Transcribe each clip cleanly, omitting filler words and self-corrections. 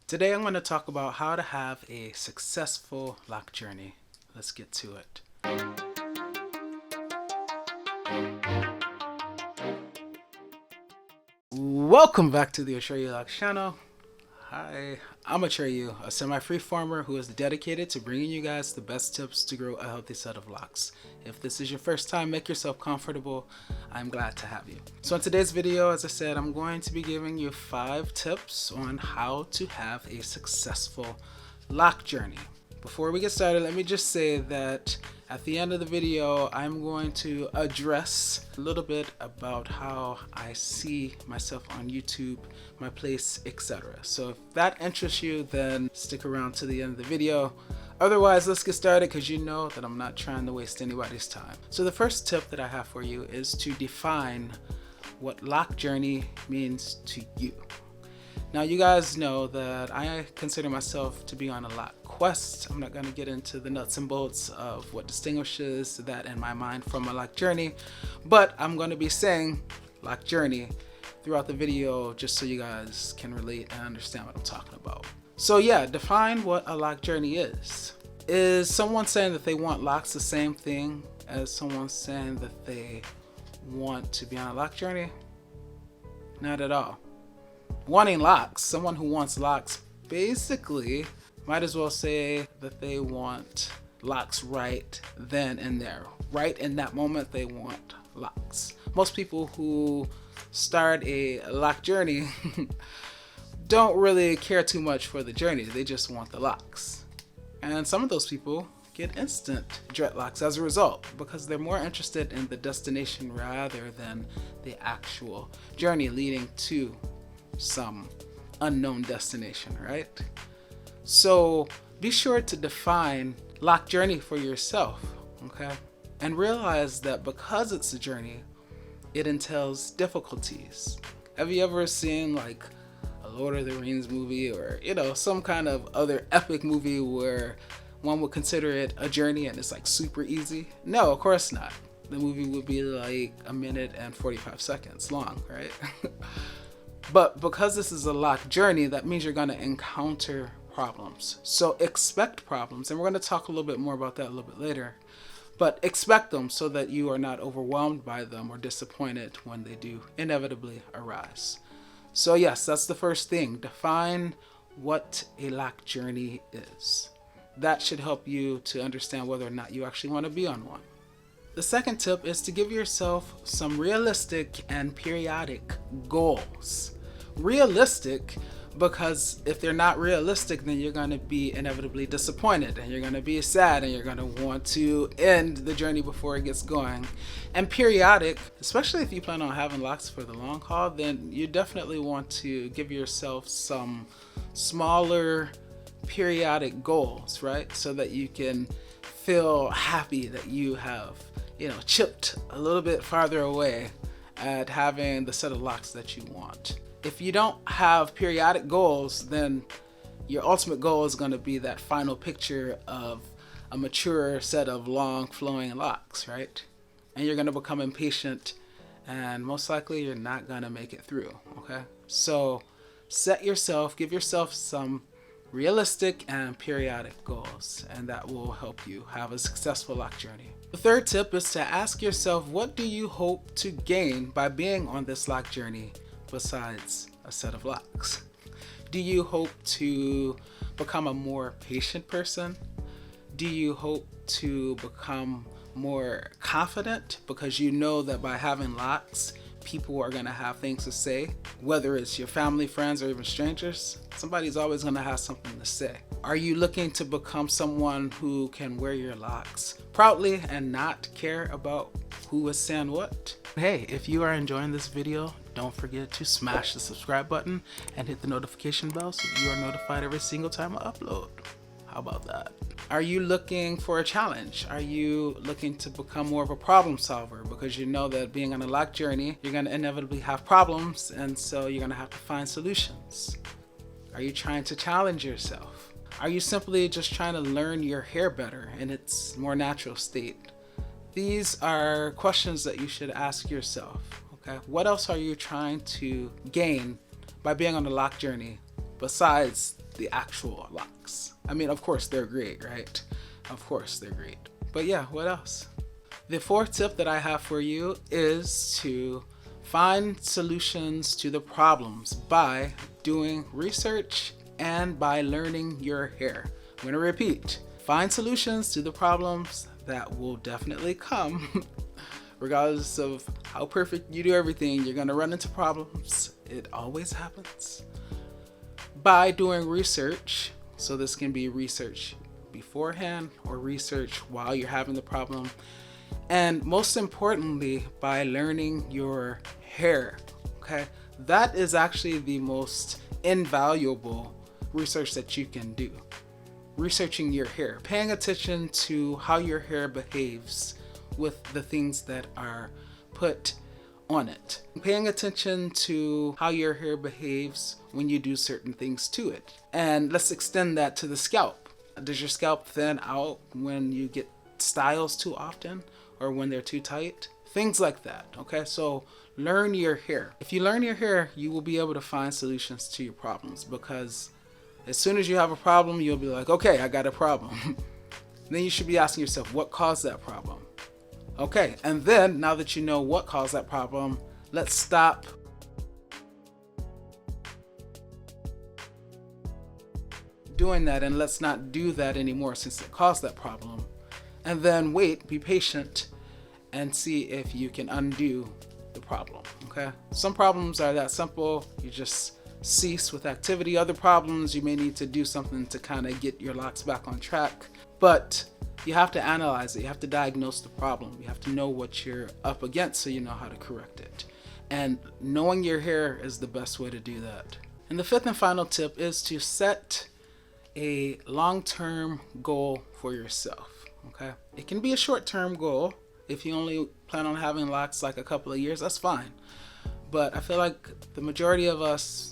Today I'm going to talk about how to have a successful lock journey. Let's get to it. Welcome back to the Atreyu Locs channel. Hi, I'm Atreyu, a semi-freeformer who is dedicated to bringing you guys the best tips to grow a healthy set of locks. If this is your first time, make yourself comfortable. I'm glad to have you. So in today's video, as I said, I'm going to be giving you 5 tips on how to have a successful lock journey. Before we get started, let me just say that at the end of the video, I'm going to address a little bit about how I see myself on YouTube, my place, etc. So if that interests you, then stick around to the end of the video. Otherwise, let's get started because you know that I'm not trying to waste anybody's time. So the first tip that I have for you is to define what lock journey means to you. Now you guys know that I consider myself to be on a lock quest. I'm not going to get into the nuts and bolts of what distinguishes that in my mind from a lock journey, but I'm going to be saying lock journey throughout the video just so you guys can relate and understand what I'm talking about. So yeah, define what a lock journey is. Is someone saying that they want locks the same thing as someone saying that they want to be on a lock journey? Not at all. Wanting locks, someone who wants locks basically might as well say that they want locks right then and there. Right in that moment, they want locks. Most people who start a lock journey don't really care too much for the journey. They just want the locks. And some of those people get instant dreadlocks as a result because they're more interested in the destination rather than the actual journey leading to some unknown destination, right? So be sure to define lock journey for yourself, okay? And realize that because it's a journey, it entails difficulties. Have you ever seen like a Lord of the Rings movie or, you know, some kind of other epic movie where one would consider it a journey and it's like super easy? No, of course not. The movie would be like 1 minute and 45 seconds long, right? But because this is a lock journey, that means you're going to encounter problems. So expect problems, and we're going to talk a little bit more about that a little bit later. But expect them so that you are not overwhelmed by them or disappointed when they do inevitably arise. So yes, that's the first thing. Define what a lock journey is. That should help you to understand whether or not you actually want to be on one. The second tip is to give yourself some realistic and periodic goals. Realistic, because if they're not realistic, then you're going to be inevitably disappointed and you're going to be sad and you're going to want to end the journey before it gets going. And periodic, especially if you plan on having locks for the long haul, then you definitely want to give yourself some smaller periodic goals, right? So that you can feel happy that you have, you know, chipped a little bit farther away at having the set of locks that you want. If you don't have periodic goals, then your ultimate goal is going to be that final picture of a mature set of long flowing locks, right? And you're going to become impatient and most likely you're not going to make it through, okay? So give yourself some realistic and periodic goals, and that will help you have a successful lock journey. The third tip is to ask yourself, what do you hope to gain by being on this lock journey besides a set of locks? Do you hope to become a more patient person? Do you hope to become more confident because you know that by having locks, people are going to have things to say, whether it's your family, friends, or even strangers? Somebody's always going to have something to say. Are you looking to become someone who can wear your locks proudly and not care about who is saying what? Hey, if you are enjoying this video, don't forget to smash the subscribe button and hit the notification bell so you are notified every single time I upload. How about that? Are you looking for a challenge? Are you looking to become more of a problem solver? Because you know that being on a lock journey, you're going to inevitably have problems, and so you're going to have to find solutions. Are you trying to challenge yourself? Are you simply just trying to learn your hair better in its more natural state? These are questions that you should ask yourself, okay? What else are you trying to gain by being on the lock journey besides the actual locks. I mean, of course they're great, right? Of course they're great. But yeah, what else? The fourth tip that I have for you is to find solutions to the problems by doing research and by learning your hair. I'm going to repeat. Find solutions to the problems that will definitely come. Regardless of how perfect you do everything, you're going to run into problems. It always happens. By doing research, so this can be research beforehand or research while you're having the problem. And most importantly, by learning your hair, okay? That is actually the most invaluable research that you can do. Researching your hair, paying attention to how your hair behaves with the things that are put on it. Paying attention to how your hair behaves when you do certain things to it. And let's extend that to the scalp. Does your scalp thin out when you get styles too often or when they're too tight? Things like that, okay? So learn your hair. If you learn your hair, you will be able to find solutions to your problems, because as soon as you have a problem, you'll be like, okay, I got a problem. Then you should be asking yourself, what caused that problem? Okay, and then now that you know what caused that problem, let's stop doing that and let's not do that anymore since it caused that problem. And then wait, be patient, and see if you can undo the problem, okay? Some problems are that simple. You just cease with activity. Other problems, you may need to do something to kind of get your locks back on track. But you have to analyze it. You have to diagnose the problem. You have to know what you're up against so you know how to correct it. And knowing your hair is the best way to do that. And the fifth and final tip is to set a long-term goal for yourself, okay? It can be a short-term goal. If you only plan on having locks like a couple of years, that's fine. But I feel like the majority of us,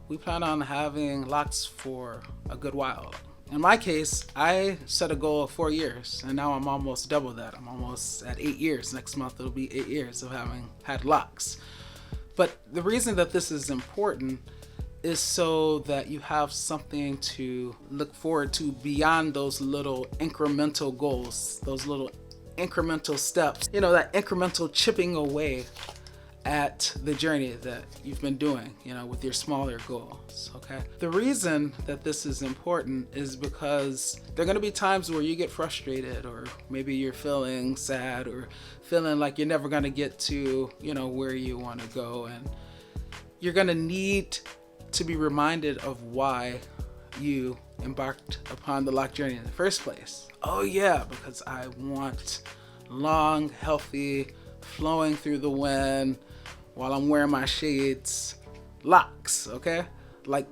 we plan on having locks for a good while. In my case, I set a goal of 4 years, and now I'm almost double that. I'm almost at 8 years. Next month it'll be 8 years of having had locks. But the reason that this is important is so that you have something to look forward to beyond those little incremental goals, those little incremental steps, you know, that incremental chipping away at the journey that you've been doing, you know, with your smaller goals, okay? The reason that this is important is because there are going to be times where you get frustrated, or maybe you're feeling sad, or feeling like you're never going to get to, you know, where you want to go, and you're going to need to be reminded of why you embarked upon the loc journey in the first place. Oh yeah, because I want long, healthy, flowing through the wind while I'm wearing my shades locks, okay? Like,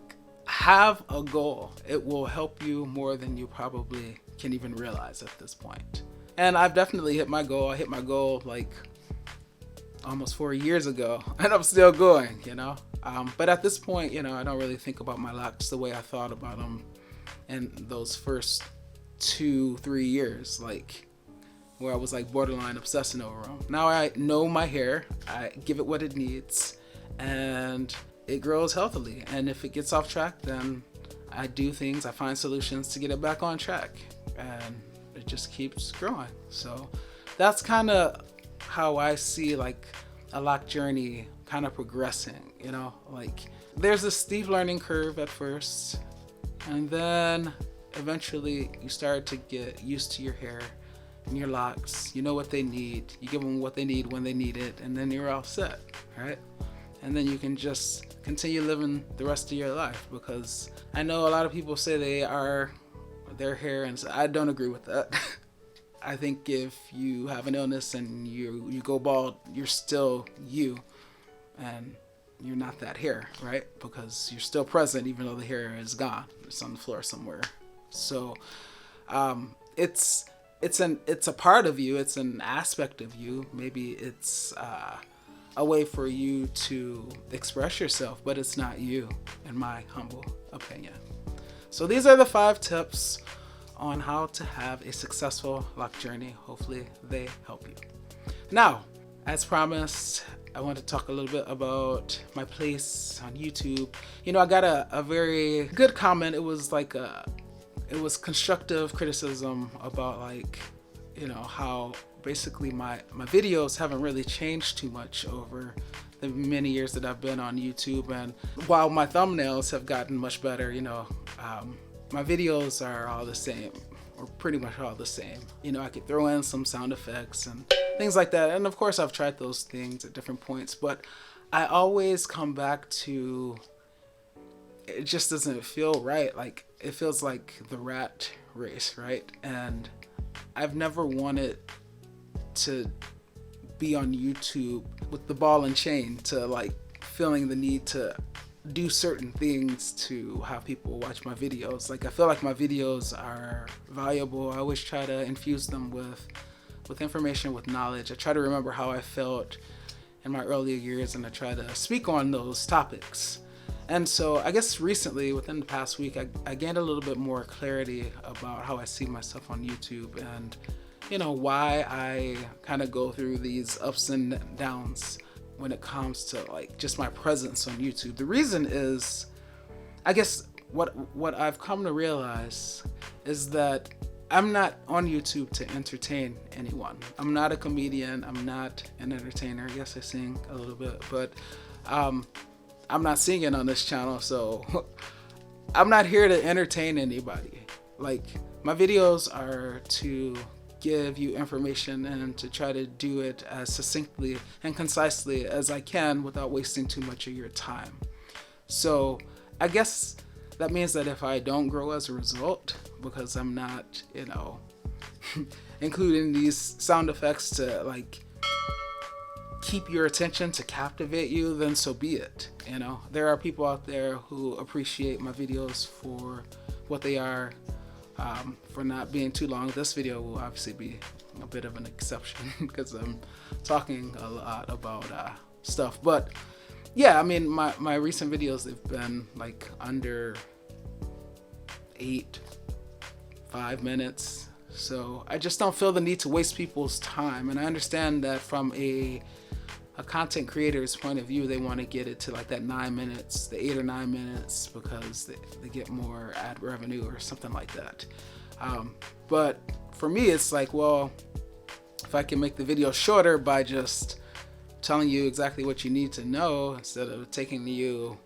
have a goal. It will help you more than you probably can even realize at this point. And I've definitely hit my goal. I hit my goal like almost 4 years ago, and I'm still going, you know? But at this point, you know, I don't really think about my locks the way I thought about them in those first 2-3 years, like where I was like borderline obsessing over them. Now I know my hair, I give it what it needs, and it grows healthily. And if it gets off track, then I do things, I find solutions to get it back on track, and it just keeps growing. So that's kind of how I see like a loc journey kind of progressing, you know? Like, there's a steep learning curve at first, and then eventually you start to get used to your hair and your locks. You know what they need, you give them what they need when they need it, and then you're all set, right? And then you can just continue living the rest of your life, because I know a lot of people say they are their hair, and I don't agree with that. I think if you have an illness and you go bald, you're still you, and you're not that hair, right? Because you're still present even though the hair is gone. It's on the floor somewhere. So it's a part of you, it's an aspect of you. Maybe it's a way for you to express yourself, but it's not you, in my humble opinion. So these are the 5 tips on how to have a successful loc journey. Hopefully they help you. Now, as promised, I want to talk a little bit about my place on YouTube. You know, I got a very good comment. It was like it was constructive criticism about, like, you know, how basically my videos haven't really changed too much over the many years that I've been on YouTube. And while my thumbnails have gotten much better, you know, my videos are all the same, or pretty much all the same. You know, I could throw in some sound effects and things like that. And of course I've tried those things at different points, but I always come back to, it just doesn't feel right. Like, it feels like the rat race, right? And I've never wanted to be on YouTube with the ball and chain, to like feeling the need to do certain things to have people watch my videos. Like, I feel like my videos are valuable. I always try to infuse them with information, with knowledge. I try to remember how I felt in my earlier years, and I try to speak on those topics. And so I guess recently, within the past week, I gained a little bit more clarity about how I see myself on YouTube, and, you know, why I kind of go through these ups and downs when it comes to like just my presence on YouTube. The reason is, I guess what I've come to realize is that I'm not on YouTube to entertain anyone. I'm not a comedian. I'm not an entertainer. Yes, I sing a little bit, but I'm not singing on this channel, so I'm not here to entertain anybody. Like, my videos are to give you information and to try to do it as succinctly and concisely as I can without wasting too much of your time. So I guess that means that if I don't grow as a result, because I'm not, you know, including these sound effects to like keep your attention, to captivate you, then so be it. You know, there are people out there who appreciate my videos for what they are, for not being too long. This video will obviously be a bit of an exception because I'm talking a lot about stuff. But yeah, I mean, my recent videos, they've been like under 5 minutes. So I just don't feel the need to waste people's time. And I understand that from a content creator's point of view, they want to get it to like that 9 minutes, the 8 or 9 minutes, because they get more ad revenue or something like that. But for me, it's like, well, if I can make the video shorter by just telling you exactly what you need to know instead of taking you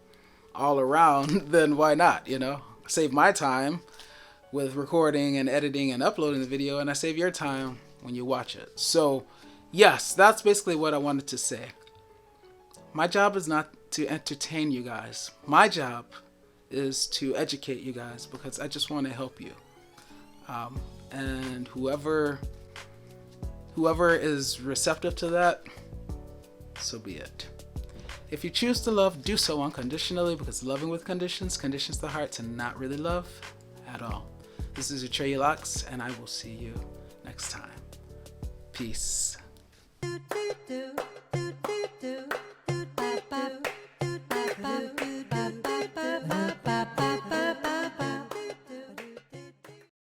all around, then why not, you know? Save my time with recording and editing and uploading the video, and I save your time when you watch it. So yes, that's basically what I wanted to say. My job is not to entertain you guys. My job is to educate you guys, because I just want to help you. And whoever is receptive to that, so be it. If you choose to love, do so unconditionally, because loving with conditions conditions the heart to not really love at all. This is Atreyu Locs, and I will see you next time. Peace.